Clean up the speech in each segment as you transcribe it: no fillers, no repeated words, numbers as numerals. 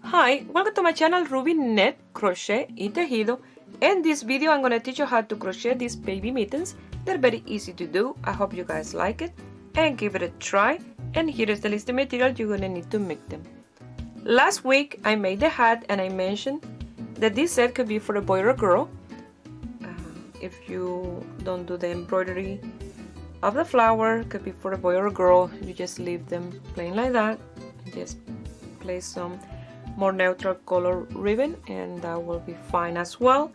Hi, welcome to my channel Ruby Knit, Crochet y Tejido. In this video I'm going to teach you how to crochet these baby mittens. They're very easy to do. I hope you guys like it and give it a try. And here is the list of material you're going to need to make them. Last week I made the hat and I mentioned that this set could be for a boy or a girl. If you don't do the embroidery of the flower, it could be for a boy or a girl. You just leave them plain like that. Just place some more neutral color ribbon and that will be fine as well.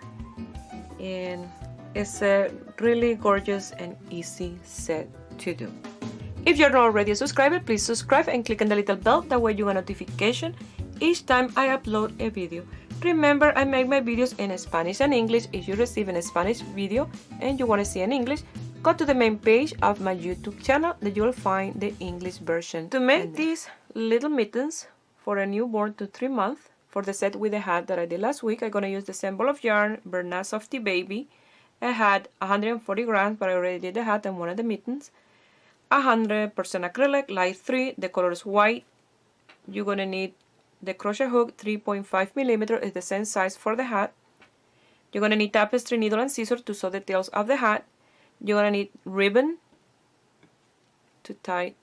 And it's a really gorgeous and easy set to do. If you're not already a subscriber, please subscribe and click on the little bell, that way you get a notification each time I upload a video. Remember, I make my videos in Spanish and English. If you receive a Spanish video and you want to see an English, go to the main page of my YouTube channel that you will find the English version. To make these little mittens for a newborn to 3 months, for the set with the hat that I did last week, I'm going to use the same ball of yarn, Bernat Softy Baby. I had 140 grams, but I already did the hat and one of the mittens. 100% acrylic, light 3, the color is white. You're going to need the crochet hook, 3.5 millimeters, is the same size for the hat. You're going to need tapestry needle and scissors to sew the tails of the hat. You're going to need ribbon to tie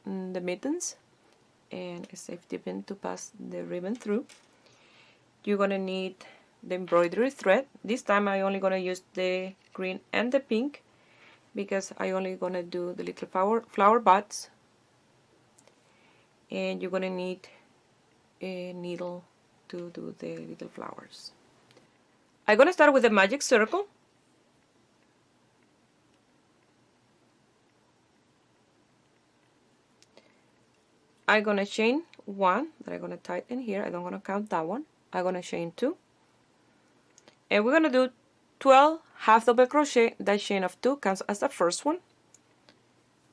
the mittens and a safety pin to pass the ribbon through. You're going to need the embroidery thread. This time I'm only going to use the green and the pink because I'm only going to do the little flower buds. And you're going to need a needle to do the little flowers. I'm going to start with a magic circle. I'm going to chain 1 that I'm going to tie in here. I don't want to count that one. I'm going to chain 2. And we're going to do 12 half double crochet. That chain of 2 counts as the first one.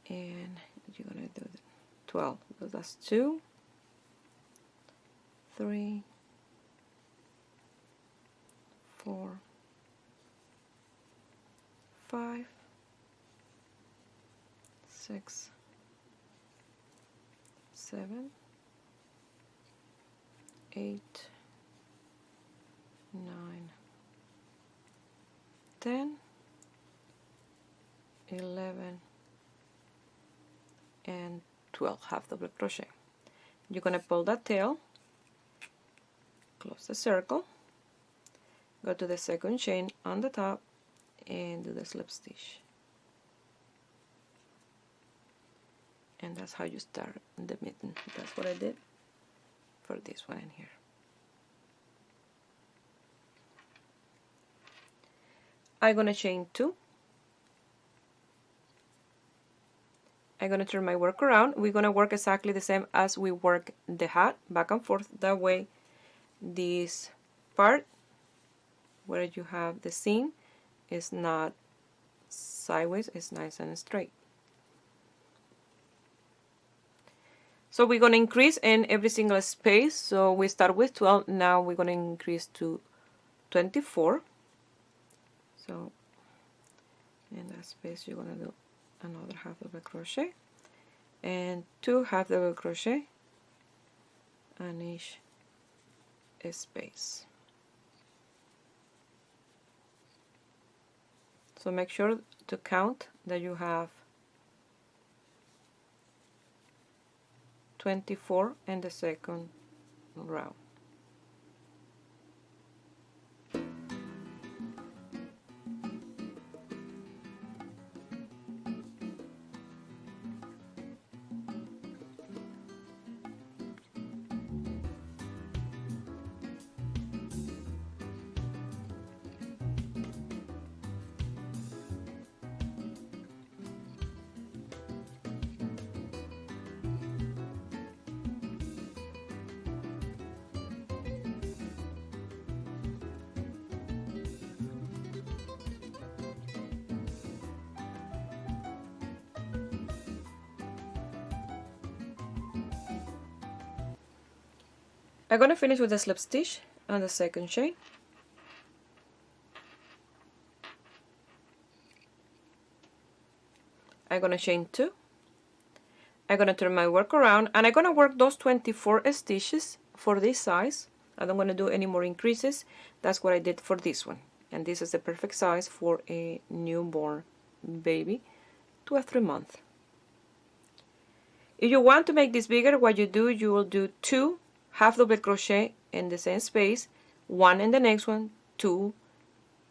And you're going to do 12. So that's 2, 3, 4, 5, 6, 7, 8, 9, 10, 11, and 12 half double crochet. You're going to pull that tail, close the circle, go to the second chain on the top and do the slip stitch. And that's how you start the mitten. That's what I did for this one in here. I'm going to chain 2. I'm going to turn my work around. We're going to work exactly the same as we work the hat, back and forth. That way this part where you have the seam is not sideways, it's nice and straight. So we're going to increase in every single space. So we start with 12, now we're going to increase to 24. So in that space you're going to do another half double crochet and 2 half double crochet on each space. So make sure to count that you have 24 in the second round. I'm going to finish with a slip stitch on the second chain. I'm going to chain 2. I'm going to turn my work around and I'm going to work those 24 stitches for this size. I don't want to do any more increases. That's what I did for this one, and this is the perfect size for a newborn baby to a 3-month. If you want to make this bigger, what you do, you will do 2 half double crochet in the same space, 1 in the next one, 2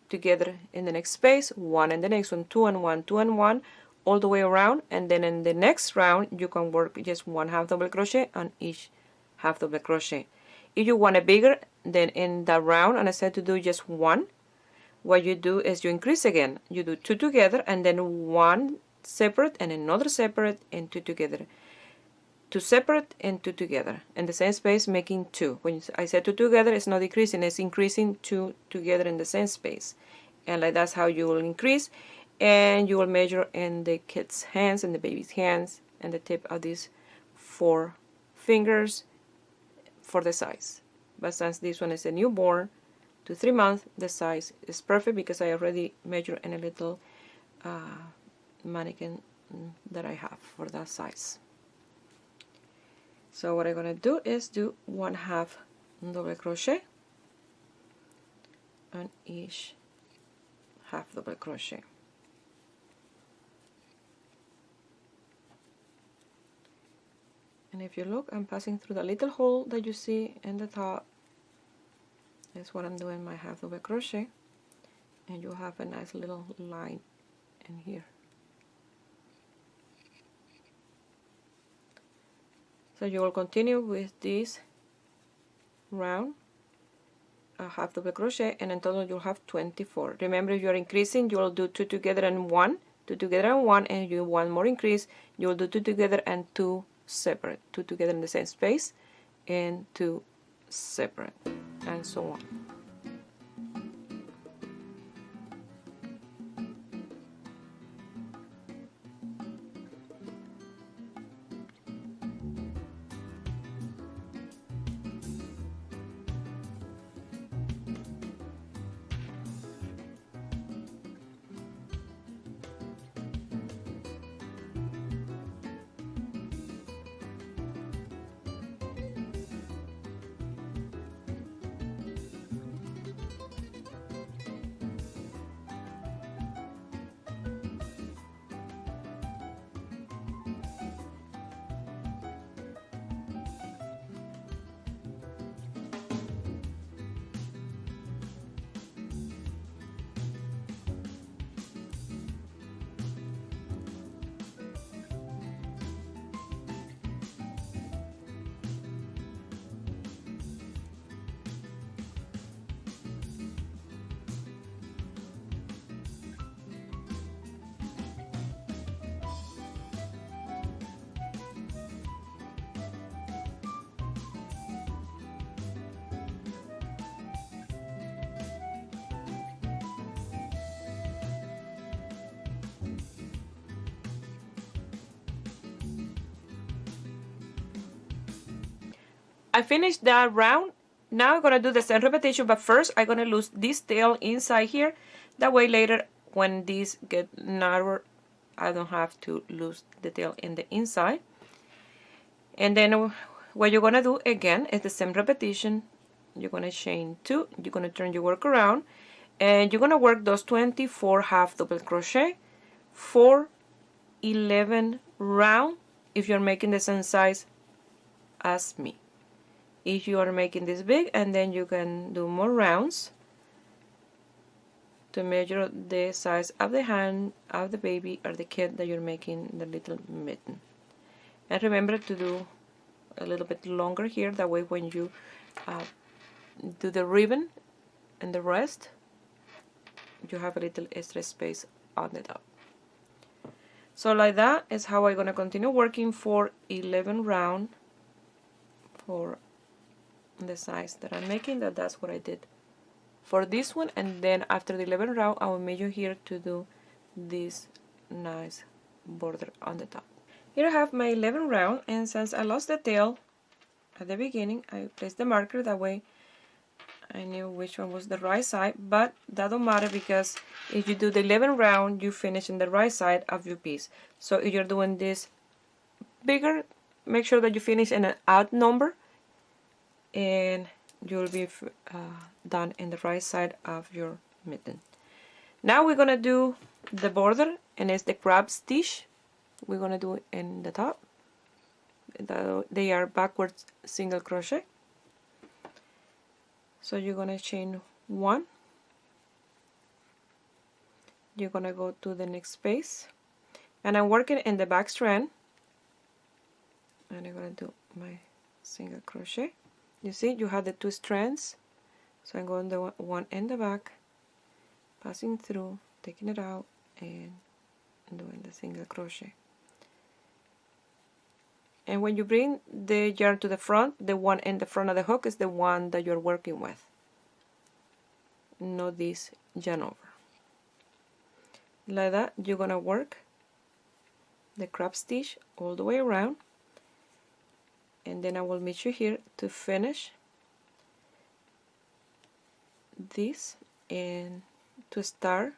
together in the next space, 1 in the next one, 2 and 1, 2 and 1, all the way around, and then in the next round you can work just 1 half double crochet on each half double crochet. If you want it bigger, then in that round, and I said to do just 1, what you do is you increase again. You do 2 together and then 1 separate and another separate and 2 together. 2 separate and 2 together in the same space, making 2. When I said 2 together, it's not decreasing, it's increasing 2 together in the same space. And like that's how you will increase, and you will measure in the kid's hands and the baby's hands and the tip of these 4 fingers for the size. But since this one is a newborn to 3 months, the size is perfect because I already measured in a little mannequin that I have for that size. So what I'm going to do is do 1 half double crochet on each half double crochet. And if you look, I'm passing through the little hole that you see in the top. That's what I'm doing, my half double crochet, and you have a nice little line in here. So you will continue with this round, a half double crochet, and in total you'll have 24. Remember, if you are increasing, you will do 2 together and 1, 2 together and 1, and you want more increase, you will do 2 together and 2 separate, 2 together in the same space and 2 separate, and so on. I finished that round. Now I'm gonna do the same repetition, but first I'm gonna lose this tail inside here. That way later when these get narrower, I don't have to lose the tail in the inside. And then what you're gonna do again is the same repetition. You're gonna chain 2, you're gonna turn your work around, and you're gonna work those 24 half double crochet for 11 round if you're making the same size as me. If you are making this big, and then you can do more rounds to measure the size of the hand of the baby or the kid that you're making the little mitten. And remember to do a little bit longer here, that way when you do the ribbon and the rest, you have a little extra space on the top. So like that is how I'm going to continue working for 11 round for the size that I'm making. That's what I did for this one, and then after the 11th round I will measure here to do this nice border on the top. Here I have my 11th round, and since I lost the tail at the beginning, I placed the marker, that way I knew which one was the right side, but that don't matter because if you do the 11th round you finish in the right side of your piece. So if you're doing this bigger, make sure that you finish in an odd number and you'll be done in the right side of your mitten. Now we're gonna do the border, and it's the crab stitch. We're gonna do it in the top. They are backwards single crochet. So you're gonna chain 1. You're gonna go to the next space, and I'm working in the back strand, and I'm gonna do my single crochet. You see, you have the 2 strands, so I'm going the one in the back, passing through, taking it out, and doing the single crochet. And when you bring the yarn to the front, the one in the front of the hook is the one that you're working with, not this yarn over. Like that, you're gonna work the crab stitch all the way around, and then I will meet you here to finish this and to start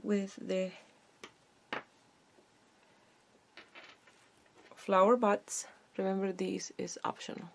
with the flower buds. Remember, this is optional.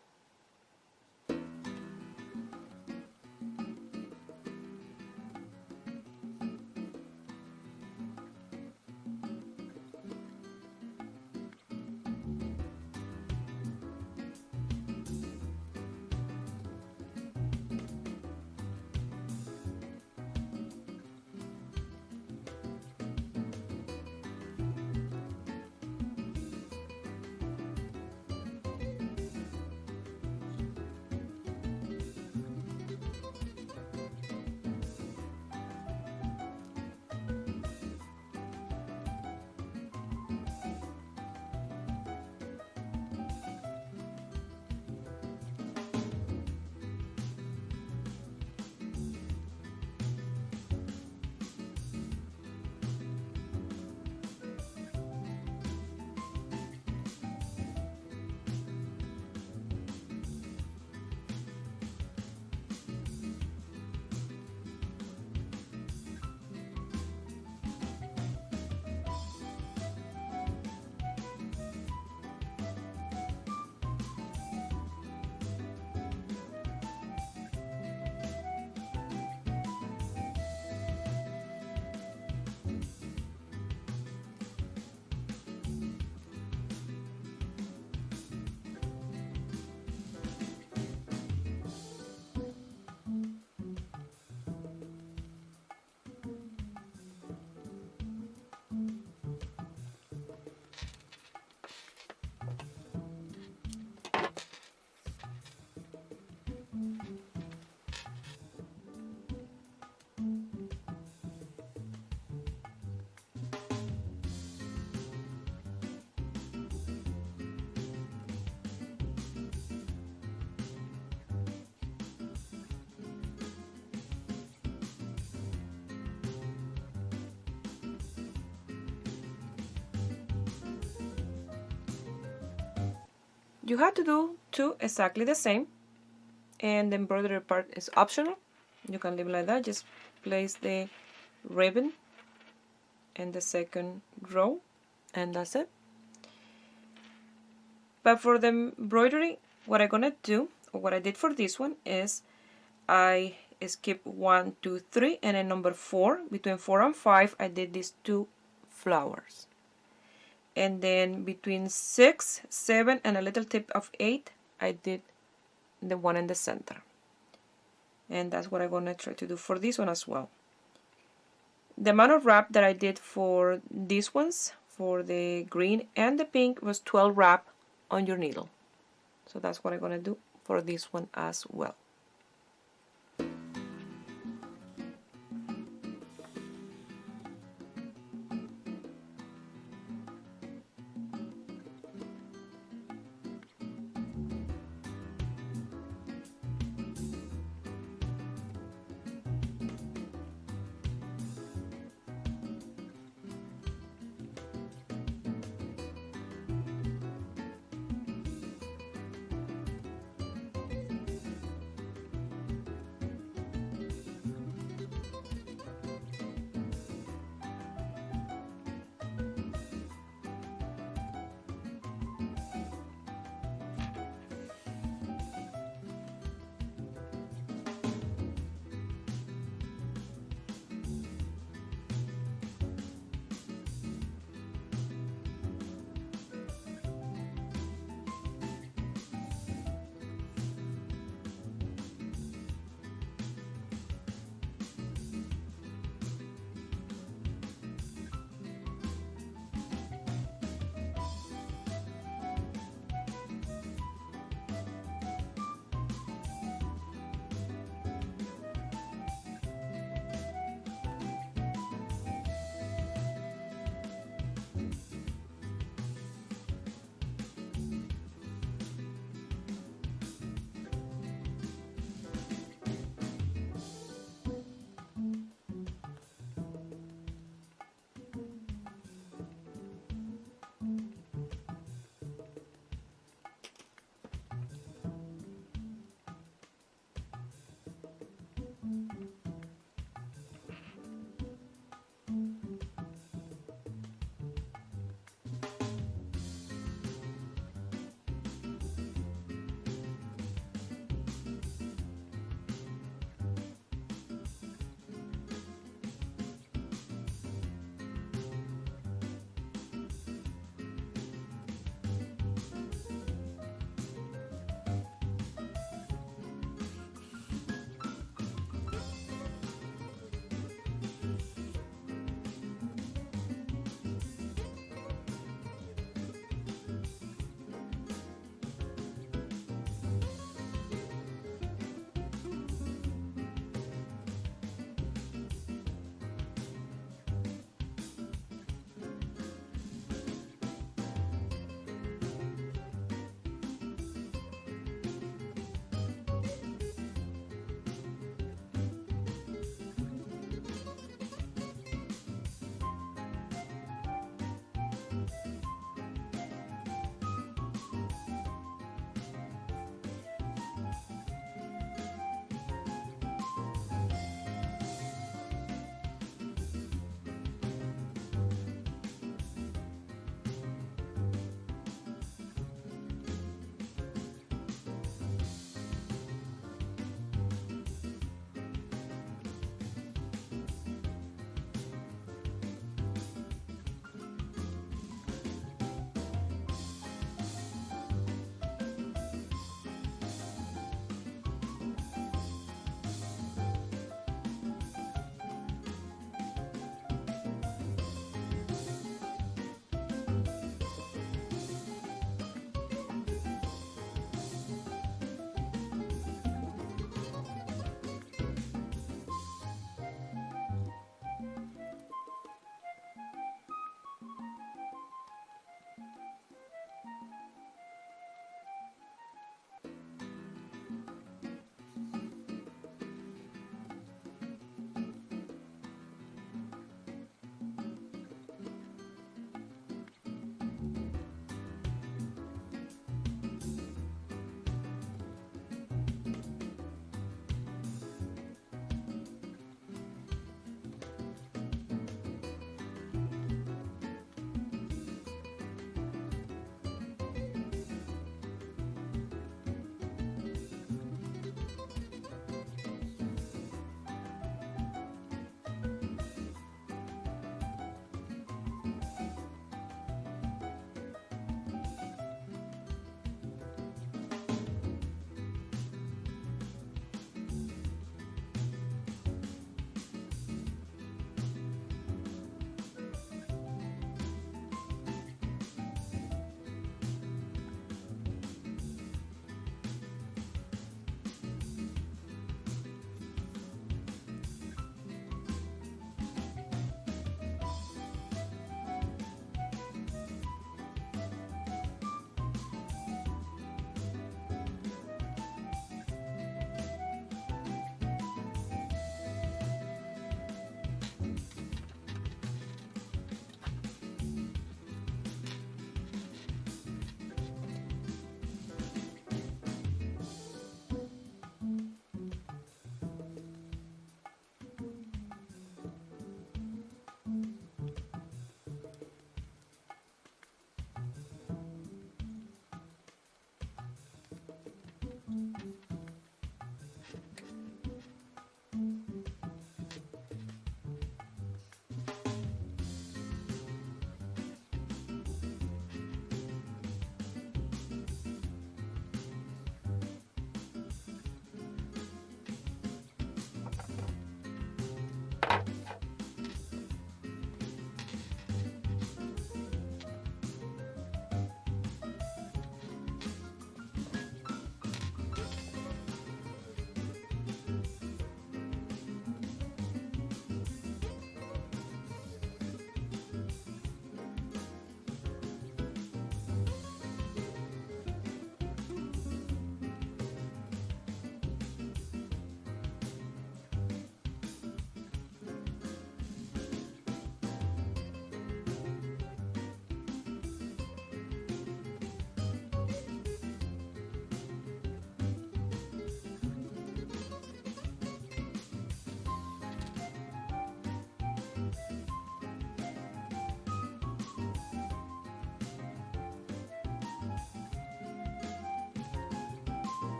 You have to do 2 exactly the same, and the embroidery part is optional. You can leave it like that. Just place the ribbon in the second row, and that's it. But for the embroidery, what I'm gonna do, or what I did for this one, is I skipped 1, 2, 3, and then number 4, between 4 and 5, I did these 2 flowers. And then between 6, 7, and a little tip of 8, I did the one in the center. And that's what I'm going to try to do for this one as well. The amount of wrap that I did for these ones, for the green and the pink, was 12 wrap on your needle. So that's what I'm going to do for this one as well.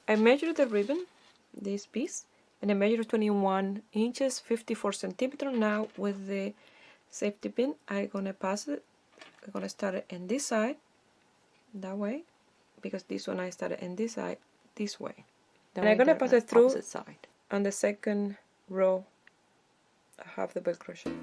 I measured the ribbon, this piece, and I measured 21 inches, 54 centimeters. Now with the safety pin, I'm gonna pass it. I'm gonna start it in this side, that way, because this one I started in this side, this way. And I'm gonna pass it through side. On the second row, I have the belt crochet.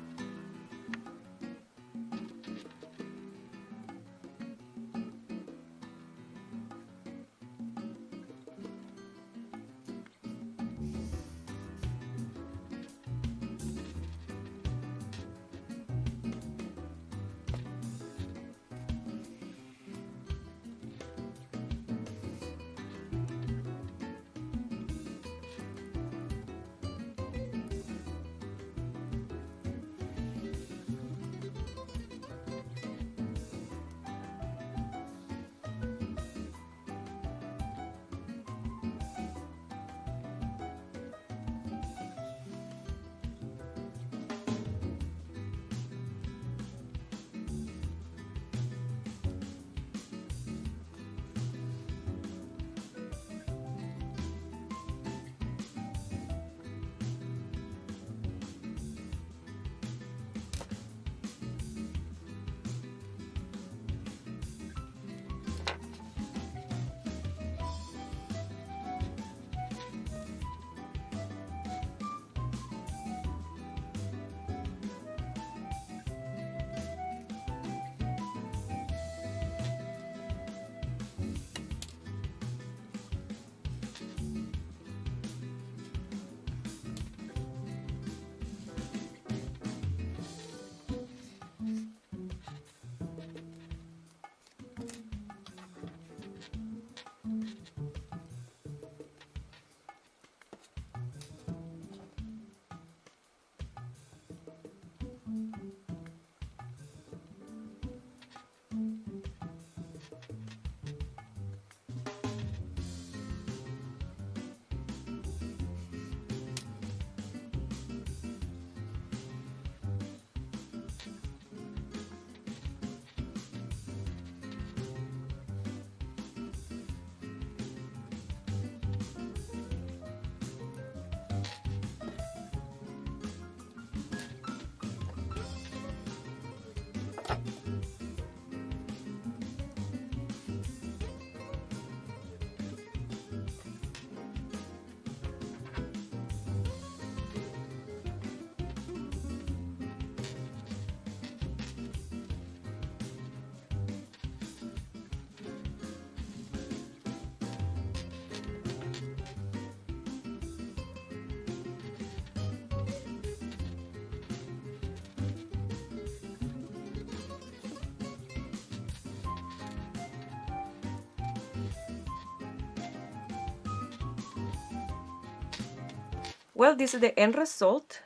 Well, this is the end result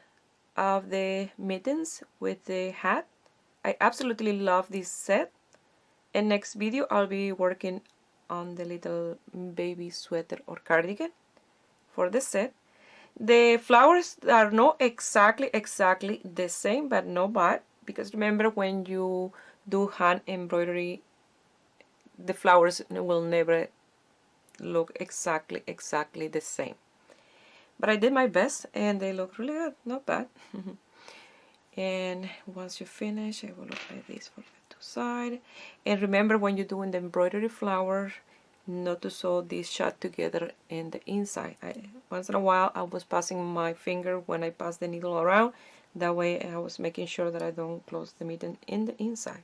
of the mittens with the hat. I absolutely love this set. In next video, I'll be working on the little baby sweater or cardigan for the set. The flowers are not exactly the same, but not bad, because remember, when you do hand embroidery, the flowers will never look exactly the same. But I did my best and they look really good, not bad. And once you finish, I will look like this for the two sides. And remember, when you're doing the embroidery flowers, not to sew this shot together in the inside. Once in a while I was passing my finger when I pass the needle around. That way I was making sure that I don't close the mitten in the inside.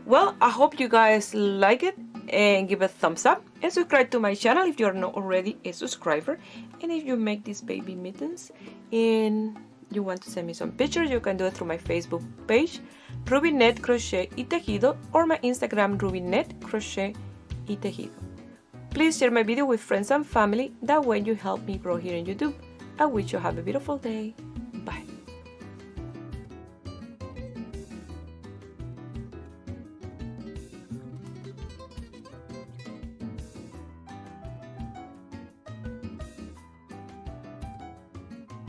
Well, I hope you guys like it, and give a thumbs up and subscribe to my channel if you're not already a subscriber. And if you make these baby mittens and you want to send me some pictures, you can do it through my Facebook page, Ruby Net Crochet y Tejido, or my Instagram, Ruby Net Crochet y Tejido. Please share my video with friends and family, that way you help me grow here on YouTube. I wish you have a beautiful day.